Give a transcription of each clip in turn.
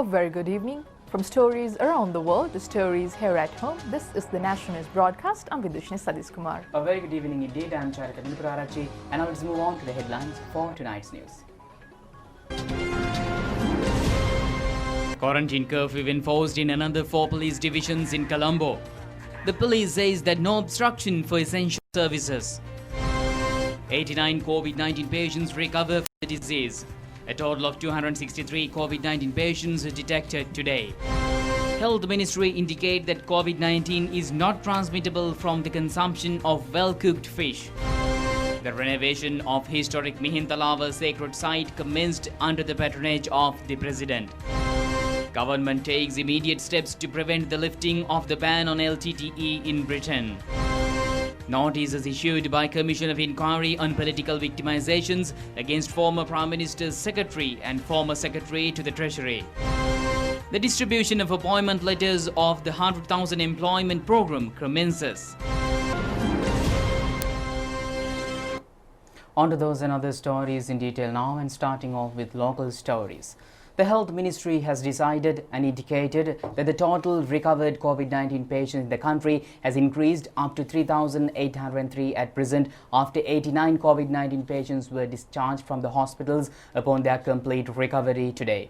A very good evening. From stories around the world to stories here at home, this is the National News Broadcast. I'm Vidushni Sadish Kumar. A very good evening indeed. I'm Charika Nilpurarachi, and now let's move on to the headlines for tonight's news. Quarantine curfew enforced in another 4 police divisions in Colombo. The police says that no obstruction for essential services. 89 COVID-19 patients recover from the disease. A total of 263 COVID-19 patients detected today. Health Ministry indicate that COVID-19 is not transmittable from the consumption of well-cooked fish. The renovation of historic Mihintalawa sacred site commenced under the patronage of the President. Government takes immediate steps to prevent the lifting of the ban on LTTE in Britain. Notices issued by Commission of Inquiry on Political Victimizations against former Prime Minister's Secretary and former Secretary to the Treasury. The distribution of appointment letters of the 100,000 employment program commences. On to those and other stories in detail now, and starting off with local stories. The Health Ministry has decided and indicated that the total recovered COVID-19 patients in the country has increased up to 3,803 at present after 89 COVID-19 patients were discharged from the hospitals upon their complete recovery today.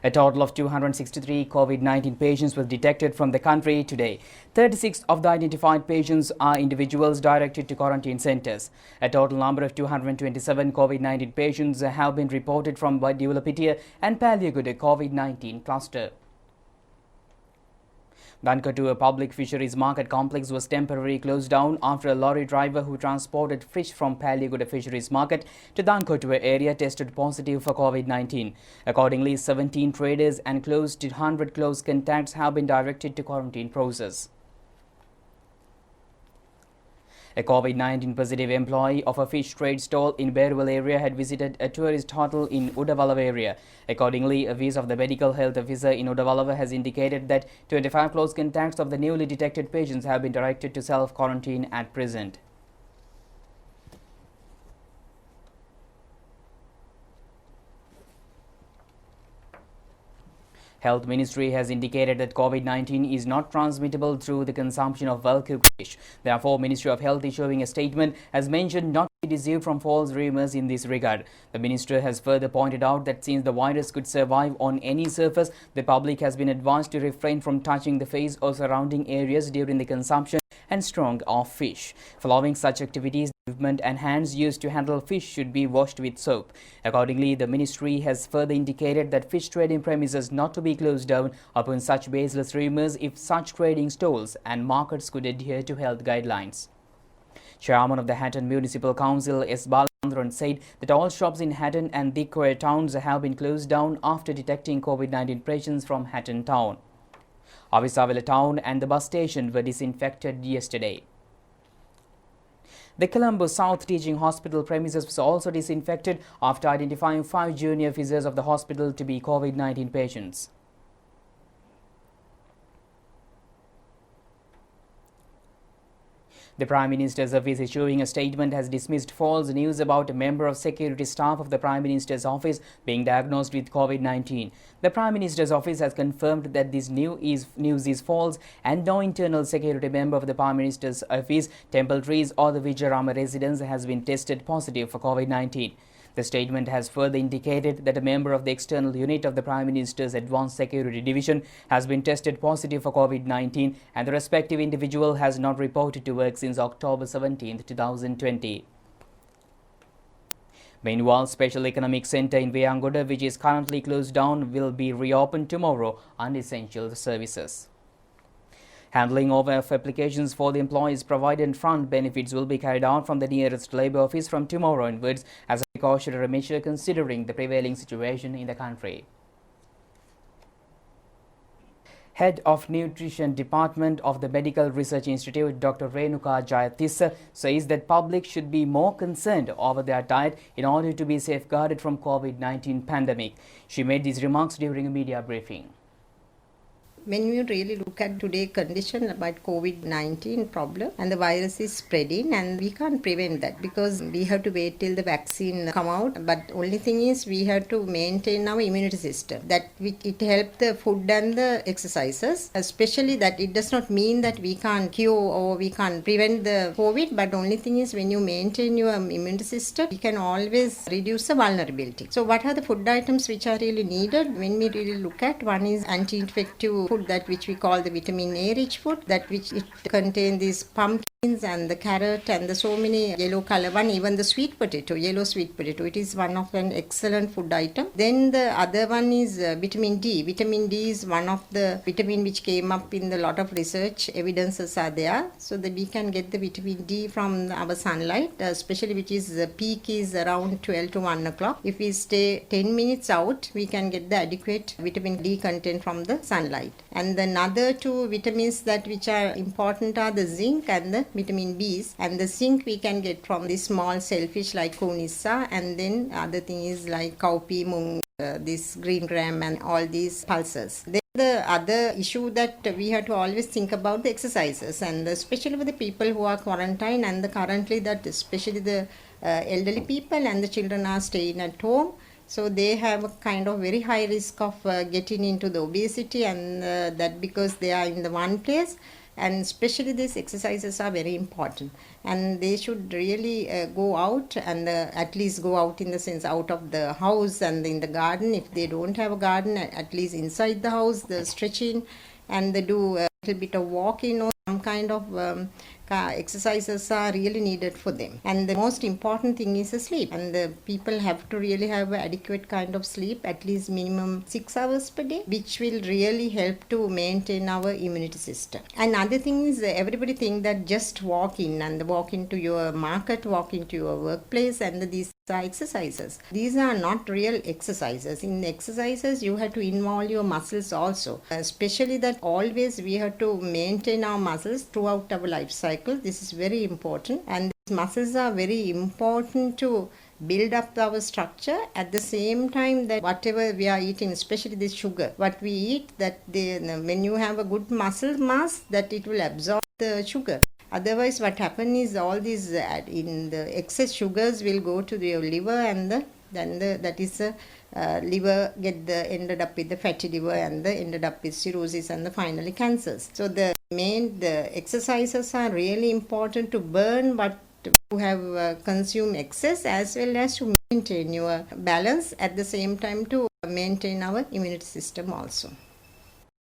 A total of 263 COVID-19 patients were detected from the country today. 36 of the identified patients are individuals directed to quarantine centres. A total number of 227 COVID-19 patients have been reported from Divulapitia and Palyaguda COVID-19 cluster. Dankotua public fisheries market complex was temporarily closed down after a lorry driver who transported fish from Palyaguda fisheries market to Dankotua area tested positive for COVID-19. Accordingly, 17 traders and close to 100 close contacts have been directed to quarantine process. A COVID-19 positive employee of a fish trade stall in Berwal area had visited a tourist hotel in Udavalava area. Accordingly, a vice of the medical health officer in Udavalava has indicated that 25 close contacts of the newly detected patients have been directed to self-quarantine at present. Health Ministry has indicated that COVID-19 is not transmittable through the consumption of well-cooked fish. Therefore, Ministry of Health issuing a statement has mentioned not to be deceived from false rumours in this regard. The Minister has further pointed out that since the virus could survive on any surface, the public has been advised to refrain from touching the face or surrounding areas during the consumption and strong of fish. Following such activities, the equipment and hands used to handle fish should be washed with soap. Accordingly, the ministry has further indicated that fish trading premises not to be closed down upon such baseless rumours if such trading stalls and markets could adhere to health guidelines. Chairman of the Hatton Municipal Council S. Balandran said that all shops in Hatton and Dikkoya towns have been closed down after detecting COVID-19 patients from Hatton town. Avisavila town and the bus station were disinfected yesterday. The Colombo South Teaching Hospital premises was also disinfected after identifying 5 junior officers of the hospital to be COVID-19 patients. The Prime Minister's office, issuing a statement, has dismissed false news about a member of security staff of the Prime Minister's office being diagnosed with COVID-19. The Prime Minister's office has confirmed that this news is false and no internal security member of the Prime Minister's office, Temple Trees or the Vijayarama residence has been tested positive for COVID-19. The statement has further indicated that a member of the external unit of the Prime Minister's Advanced Security Division has been tested positive for COVID-19 and the respective individual has not reported to work since October 17, 2020. Meanwhile, Special Economic Centre in Veyangoda, which is currently closed down, will be reopened tomorrow under essential services. Handling over of applications for the employees' provident fund benefits will be carried out from the nearest labour office from tomorrow onwards as a precautionary measure considering the prevailing situation in the country. Head of Nutrition Department of the Medical Research Institute, Dr. Renuka Jayatissa, says that public should be more concerned over their diet in order to be safeguarded from COVID-19 pandemic. She made these remarks during a media briefing. When you really look at today's condition about COVID-19 problem and the virus is spreading and we can't prevent that because we have to wait till the vaccine come out. But only thing is we have to maintain our immunity system. That it helps the food and the exercises, especially that it does not mean that we can't cure or we can't prevent the COVID. But only thing is when you maintain your immunity system, you can always reduce the vulnerability. So what are the food items which are really needed? When we really look at, one is anti-infective food, that which we call the vitamin A rich food, that which it contains these pumpkins and the carrot and the so many yellow color one, even the sweet potato, yellow sweet potato, it is one of an excellent food item. Then the other one is vitamin D. Vitamin D is one of the vitamin which came up in the lot of research evidences are there, so that we can get the vitamin D from our sunlight, especially which is the peak is around 12 to 1 o'clock. If we stay 10 minutes out, we can get the adequate vitamin D content from the sunlight. And the other two vitamins that which are important are the zinc and the vitamin B's. And the zinc we can get from the small shellfish like conissa, and then other thing is like cowpea, mung, this green gram and all these pulses. Then the other issue that we have to always think about the exercises, and especially with the people who are quarantined, and currently that especially the elderly people and the children are staying at home. So they have a kind of very high risk of getting into the obesity, and that because they are in the one place. And especially these exercises are very important, and they should really go out and at least go out in the sense out of the house and in the garden. If they don't have a garden, at least inside the house, the stretching, and they do a little bit of walking or some kind of exercises are really needed for them. And the most important thing is sleep, and the people have to really have adequate kind of sleep, at least minimum 6 hours per day, which will really help to maintain our immunity system. Another thing is everybody think that just walk into your market, walk into your workplace, and these are exercises. These are not real exercises. In exercises you have to involve your muscles also, especially that always we have to maintain our muscles throughout our life cycle. This is very important, and these muscles are very important to build up our structure. At the same time, that whatever we are eating, especially this sugar, what we eat, that when you have a good muscle mass, that it will absorb the sugar. Otherwise, what happens is all these in the excess sugars will go to your liver, and liver ended up with the fatty liver, and ended up with cirrhosis and finally cancers. So the exercises are really important to burn what you have consumed excess, as well as to maintain your balance, at the same time to maintain our immunity system also.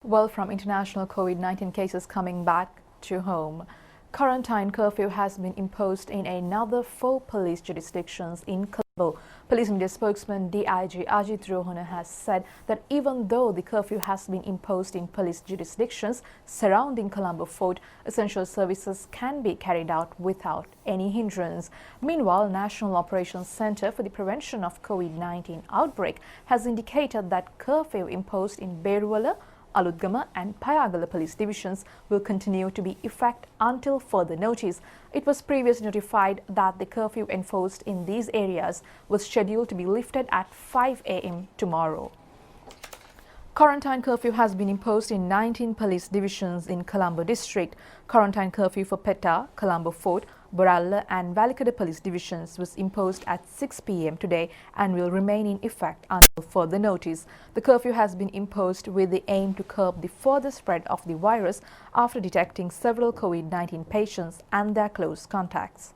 Well, from international COVID-19 cases coming back to home, quarantine curfew has been imposed in another 4 police jurisdictions in Colombo. Police media spokesman DIG Ajit Rohana has said that even though the curfew has been imposed in police jurisdictions surrounding Colombo Fort, essential services can be carried out without any hindrance. Meanwhile, National Operations Centre for the Prevention of COVID-19 Outbreak has indicated that curfew imposed in Beruwala, Aludgama and Payagala police divisions will continue to be effect until further notice. It was previously notified that the curfew enforced in these areas was scheduled to be lifted at 5 a.m. tomorrow. Quarantine curfew has been imposed in 19 police divisions in Colombo district. Quarantine curfew for Petta, Colombo Fort, Boralla and Valikada police divisions was imposed at 6 p.m. today and will remain in effect until further notice. The curfew has been imposed with the aim to curb the further spread of the virus after detecting several COVID-19 patients and their close contacts.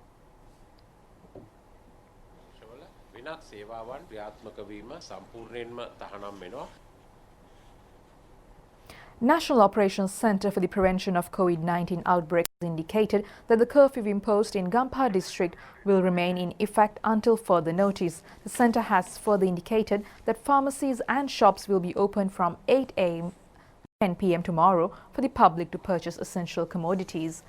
National Operations Centre for the Prevention of COVID-19 Outbreak has indicated that the curfew imposed in Gampaha district will remain in effect until further notice. The centre has further indicated that pharmacies and shops will be open from 8 a.m. to 10 p.m. tomorrow for the public to purchase essential commodities.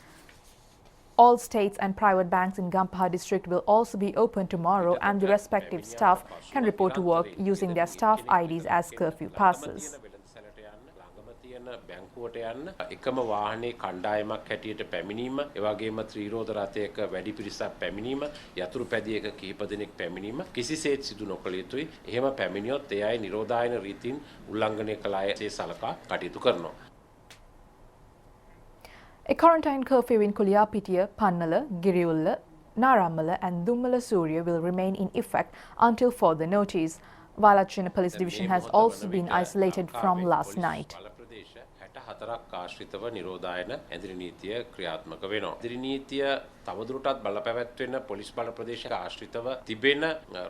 All states and private banks in Gampaha district will also be open tomorrow, and the respective staff can report to work using their staff IDs as curfew passes. බැංකුවට යන්න එකම වාහනේ කණ්ඩායමක් හැටියට පැමිණීම, ඒ වගේම ත්‍රිරෝද රථයක වැඩි පිරිසක් පැමිණීම, යතුරු පැදියක කිහිප දෙනෙක් පැමිණීම කිසිසේත් සිදු නොකළ යුතුයි. එහෙම පැමිණියොත් ඒ අය නිරෝධායන රීතීන් උල්ලංඝනය කළ අය සලකා කටයුතු කරනවා. A quarantine curfew in Kuliyapitiya, Pannala, Giriyulla, Naramala and Dummala Surya will remain in effect until further notice. Valachina Police Division has also been isolated from last night. 64ක් ආශ්‍රිතව නිරෝධායන ඇඳිරි නීතිය ක්‍රියාත්මක වෙනවා. ඇඳිරි නීතිය තවදුරටත් බලපැවැත්වෙන පොලිස් බල ප්‍රදේශයක ආශ්‍රිතව තිබෙන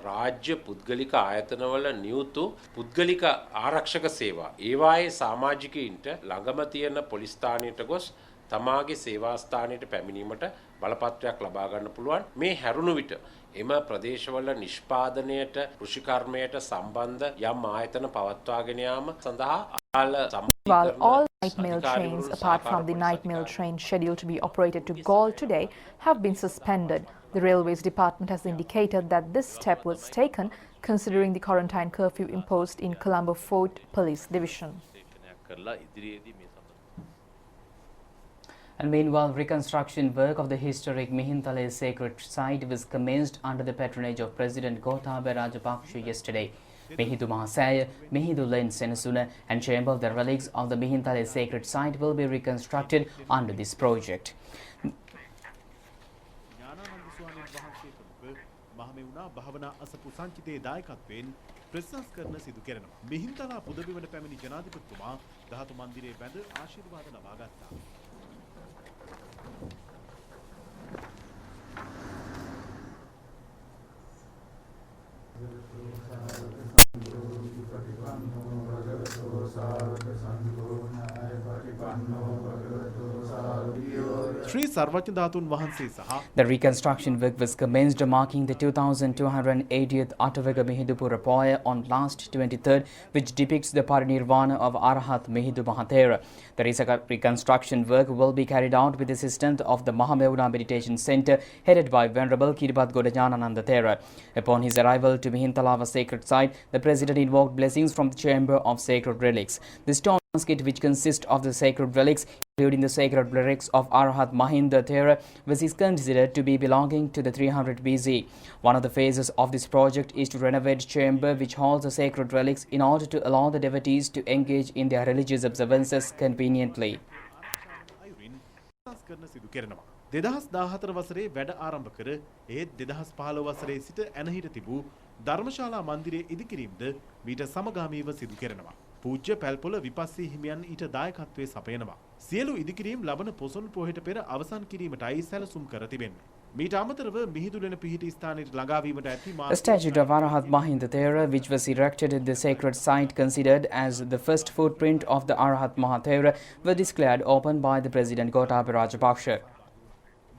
රාජ්‍ය පුද්ගලික ආයතනවල නියුතු පුද්ගලික ආරක්ෂක සේවා ඒවායේ සමාජිකයින්ට ළඟම තියෙන පොලිස් ස්ථානයට ගොස් තමාගේ සේවා ස්ථානයට පැමිණීමට බලපත්‍රයක් ලබා ගන්න පුළුවන්. මේ හැරුණු විට එම ප්‍රදේශවල නිෂ්පාදනයට කෘෂිකර්මයට සම්බන්ධ යම් ආයතන පවත්වාගෙන යාම සඳහා While all night mail trains, apart from the night mail train scheduled to be operated to Galle today, have been suspended, the Railways Department has indicated that this step was taken considering the quarantine curfew imposed in Colombo Fort Police Division. And meanwhile, reconstruction work of the historic Mihintale sacred site was commenced under the patronage of President Gotabaya Rajapaksa yesterday. Mehidu Mahasaya, Mehidu Len Senasuna and Chamber of the Relics of the Mihintale sacred site will be reconstructed under this project. The reconstruction work was commenced marking the 2280th Attavaka Mehidupura Poya on last 23rd, which depicts the parinirvana of Arahat Mehidu Mahathera. The reconstruction work will be carried out with the assistance of the Mahamevuna Meditation Center headed by Venerable Kiripat Godajanananda Thera. Upon his arrival to Mihintala sacred site, the President invoked blessings from the Chamber of Sacred Relics. The stone basket, which consists of the sacred relics, including the sacred relics of Arahat Mahinda Thera, was considered to be belonging to the 300 BC. One of the phases of this project is to renovate chamber which holds the sacred relics in order to allow the devotees to engage in their religious observances conveniently. 2014 වසරේ වැඩ ආරම්භ කර ඒත් 2015 වසරේ සිට ඇනහිට තිබූ ධර්මශාලා මන්දිරයේ ඉදිකිරීමද මීට සමගාමීව සිදු කෙරෙනවා. පූජ්‍ය පැල්පොළ විපස්සී හිමියන් ඊට දායකත්වයේ සපයනවා. සියලු ඉදිකිරීම් ලබන පොසොන් පොහොයට පෙර අවසන් කිරීමටයි සැලසුම් කර තිබෙන්නේ. මීට අමතරව මිහිඳුලෙන පිහිටි ස්ථානයට ළඟාවීමට ඇති The statue of Arahat Mahinda Thera, which was erected in the sacred site considered as the first footprint of the Arahat Mahathera, was declared open by the President Gotabaya Rajapaksa.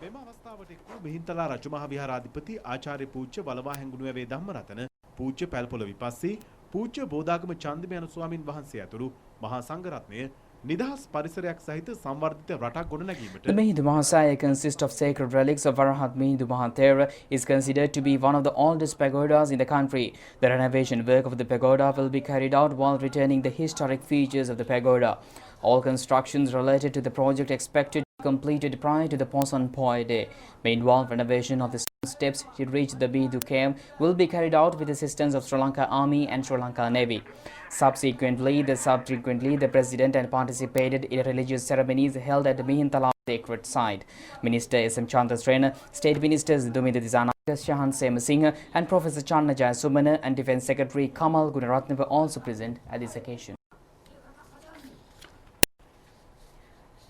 මෙම අවස්ථාවට එක්ව මිහින්තලා රජමහා විහාරාධිපති ආචාර්ය පූජ්‍ය වලවා හැඟුණුවේ ධම්මරතන පූජ්‍ය පැල්පොළ විපස්සී පූජ්‍ය බෝධාගම චන්දිමයන් ස්වාමින් වහන්සේ ඇතුළු මහා සංඝරත්නය නිදහස් පරිසරයක් සහිත සංවර්ධිත රටක් ගොඩනැගීමට The Mehidu Mahasaya consists of sacred relics of Arahat Mehidu Mahathera, is considered to be one of the oldest pagodas in the country. The renovation work of the pagoda will be carried out while retaining the historic features of the pagoda. All constructions related to the project expected to be completed prior to the Poson Poi Day. Meanwhile, renovation of the steps to reach the Bidu cave will be carried out with the assistance of Sri Lanka Army and Sri Lanka Navy. Subsequently, the President and participated in religious ceremonies held at the Mihintala sacred site. Minister S.M. Chandrasrena, State Ministers Dumida Disanaka, Shahan Semasinghe and Professor Channa Jayasumana and Defence Secretary Kamal Gunaratne were also present at this occasion.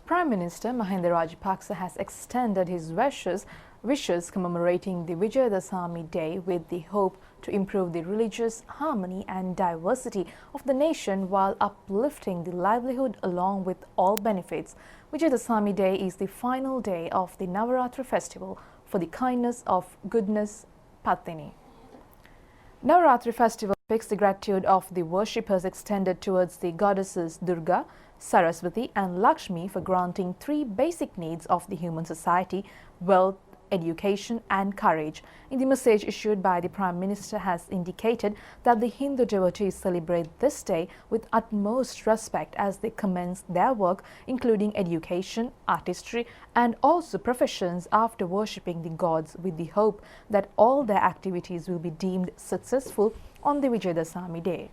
Prime Minister Mahinda Rajapaksa has extended his wishes commemorating the Vijayadasami Day with the hope to improve the religious harmony and diversity of the nation while uplifting the livelihood along with all benefits. Vijayadasami Day is the final day of the Navaratri festival for the kindness of goodness Pathini. Navaratri festival depicts the gratitude of the worshippers extended towards the goddesses Durga, Saraswati and Lakshmi for granting three basic needs of the human society: wealth, education and courage. In the message issued by the Prime Minister has indicated that the Hindu devotees celebrate this day with utmost respect as they commence their work, including education, artistry and also professions after worshipping the gods, with the hope that all their activities will be deemed successful on the Vijayadasami Day.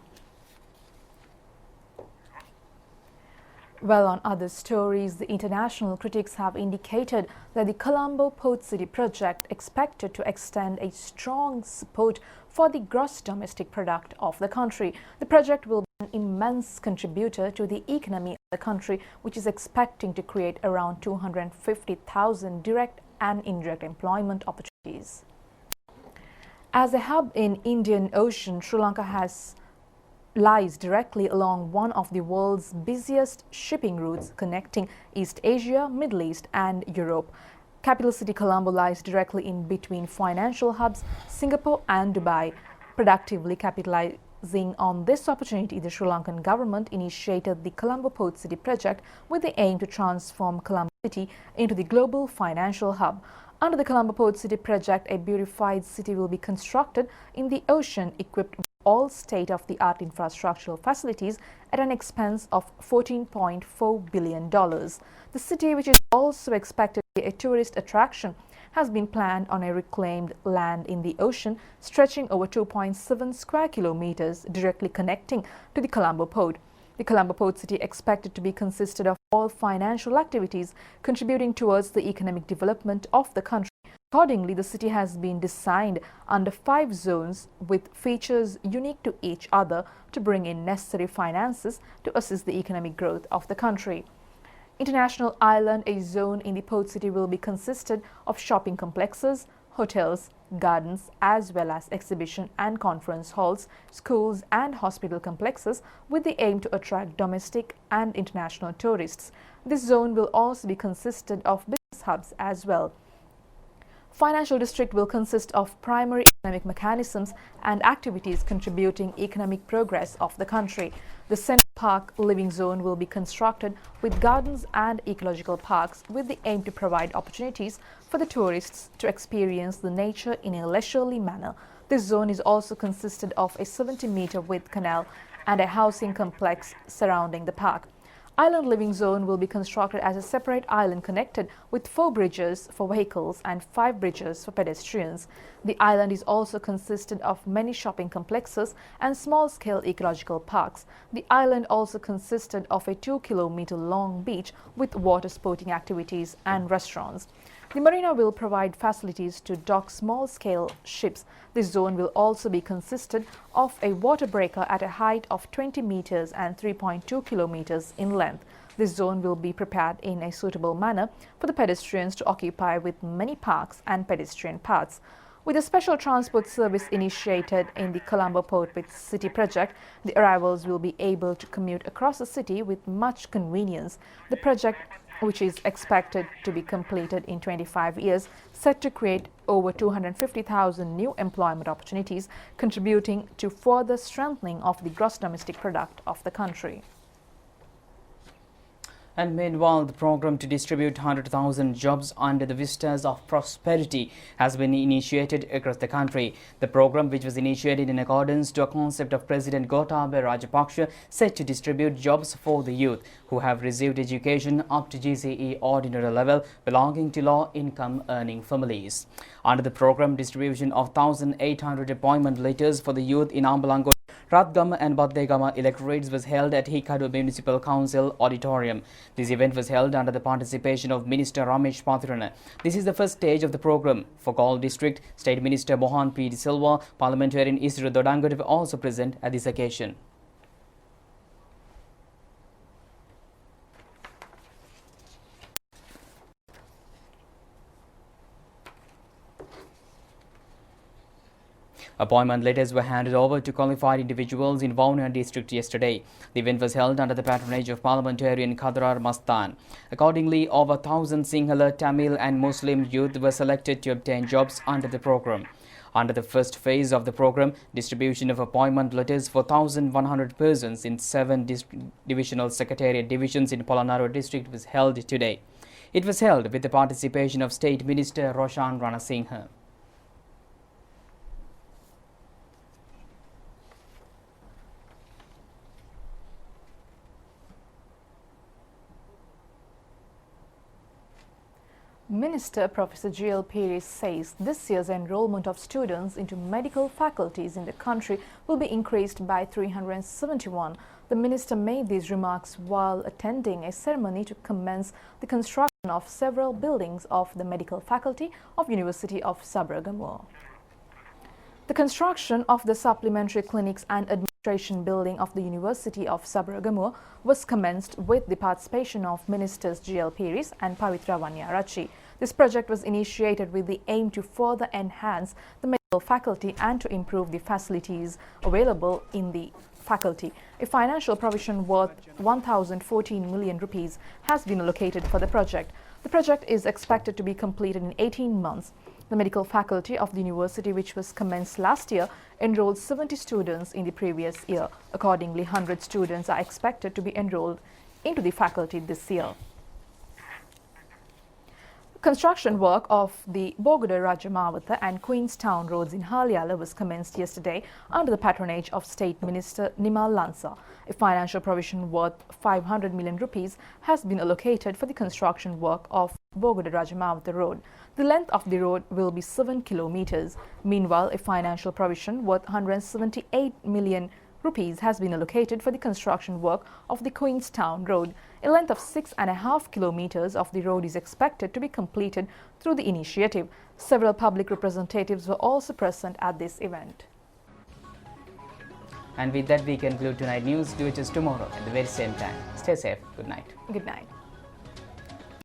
Well, on other stories, the international critics have indicated that the Colombo Port City project expected to extend a strong support for the gross domestic product of the country. The project will be an immense contributor to the economy of the country, which is expecting to create around 250,000 direct and indirect employment opportunities. As a hub in Indian Ocean, Sri Lanka lies directly along one of the world's busiest shipping routes connecting East Asia, Middle East and Europe. Capital city Colombo lies directly in between financial hubs Singapore and Dubai. Productively capitalizing on this opportunity, the Sri Lankan government initiated the Colombo Port City project with the aim to transform Colombo City into the global financial hub. Under the Colombo Port City project, a beautified city will be constructed in the ocean equipped with all state-of-the-art infrastructural facilities at an expense of $14.4 billion. The city, which is also expected to be a tourist attraction, has been planned on a reclaimed land in the ocean stretching over 2.7 square kilometers directly connecting to the Colombo port. The Colombo Port City expected to be consisted of all financial activities contributing towards the economic development of the country. Accordingly, the city has been designed under 5 zones with features unique to each other to bring in necessary finances to assist the economic growth of the country. International Island, a zone in the port city, will be consisted of shopping complexes, hotels, gardens, as well as exhibition and conference halls, schools and hospital complexes with the aim to attract domestic and international tourists. This zone will also be consisted of business hubs as well. Financial district will consist of primary economic mechanisms and activities contributing economic progress of the country. The Central Park Living Zone will be constructed with gardens and ecological parks with the aim to provide opportunities for the tourists to experience the nature in a leisurely manner. This zone is also consisted of a 70-meter width canal and a housing complex surrounding the park. Island Living Zone will be constructed as a separate island connected with 4 bridges for vehicles and 5 bridges for pedestrians. The island is also consisted of many shopping complexes and small-scale ecological parks. The island also consisted of a 2-kilometer-long beach with water sporting activities and restaurants. The marina will provide facilities to dock small-scale ships. This zone will also be consisted of a water breaker at a height of 20 meters and 3.2 kilometers in length. This zone will be prepared in a suitable manner for the pedestrians to occupy with many parks and pedestrian paths. With a special transport service initiated in the Colombo Port City project, the arrivals will be able to commute across the city with much convenience. The project, which is expected to be completed in 25 years, set to create over 250,000 new employment opportunities, contributing to further strengthening of the gross domestic product of the country. And meanwhile, the program to distribute 100,000 jobs under the Vistas of Prosperity has been initiated across the country. The program, which was initiated in accordance to a concept of President Gotabaya Rajapaksa, set to distribute jobs for the youth who have received education up to GCE ordinary level belonging to low income earning families. Under the program, distribution of 1,800 appointment letters for the youth in Ambalango, Ratgama and Baddegama electorates was held at Hikadu Municipal Council Auditorium. This event was held under the participation of Minister Ramesh Pathirana. This is the first stage of the program. For Galle District, State Minister Mohan P. De Silva, Parliamentarian Isra Dodangote were also present at this occasion. Appointment letters were handed over to qualified individuals in Vauna district yesterday. The event was held under the patronage of parliamentarian Khadrar Mastan. Accordingly, over 1,000 Sinhala, Tamil and Muslim youth were selected to obtain jobs under the program. Under the first phase of the program, distribution of appointment letters for 1,100 persons in 7 divisional secretariat divisions in Polonnaruwa district was held today. It was held with the participation of State Minister Roshan Ranasinghe. Minister Professor G.L. Pires says this year's enrollment of students into medical faculties in the country will be increased by 371. The The minister made these remarks while attending a ceremony to commence the construction of several buildings of the medical faculty of University of Sabaragamuwa. The construction of the supplementary clinics and administration building of the University of Sabaragamuwa was commenced with the participation of Ministers G.L. Piris and Pavitra Wanyarachi. This project was initiated with the aim to further enhance the medical faculty and to improve the facilities available in the faculty. A financial provision worth 1,014 million rupees has been allocated for the project. The project is expected to be completed in 18 months. The medical faculty of the university, which was commenced last year, enrolled 70 students in the previous year. Accordingly, 100 students are expected to be enrolled into the faculty this year. Construction work of the Boguda Rajamawatha and Queenstown roads in Halyala was commenced yesterday under the patronage of State Minister Nimal Lansa. A financial provision worth 500 million rupees has been allocated for the construction work of Boguda Rajamawatha road. The length of the road will be 7 kilometers. Meanwhile, a financial provision worth 178 million rupees has been allocated for the construction work of the Queenstown road. A length of 6.5 kilometers of the road is expected to be completed through the initiative. Several public representatives were also present at this event. And with that, we conclude tonight news. Do it tomorrow at the very same time. Stay safe. Good night. Good night.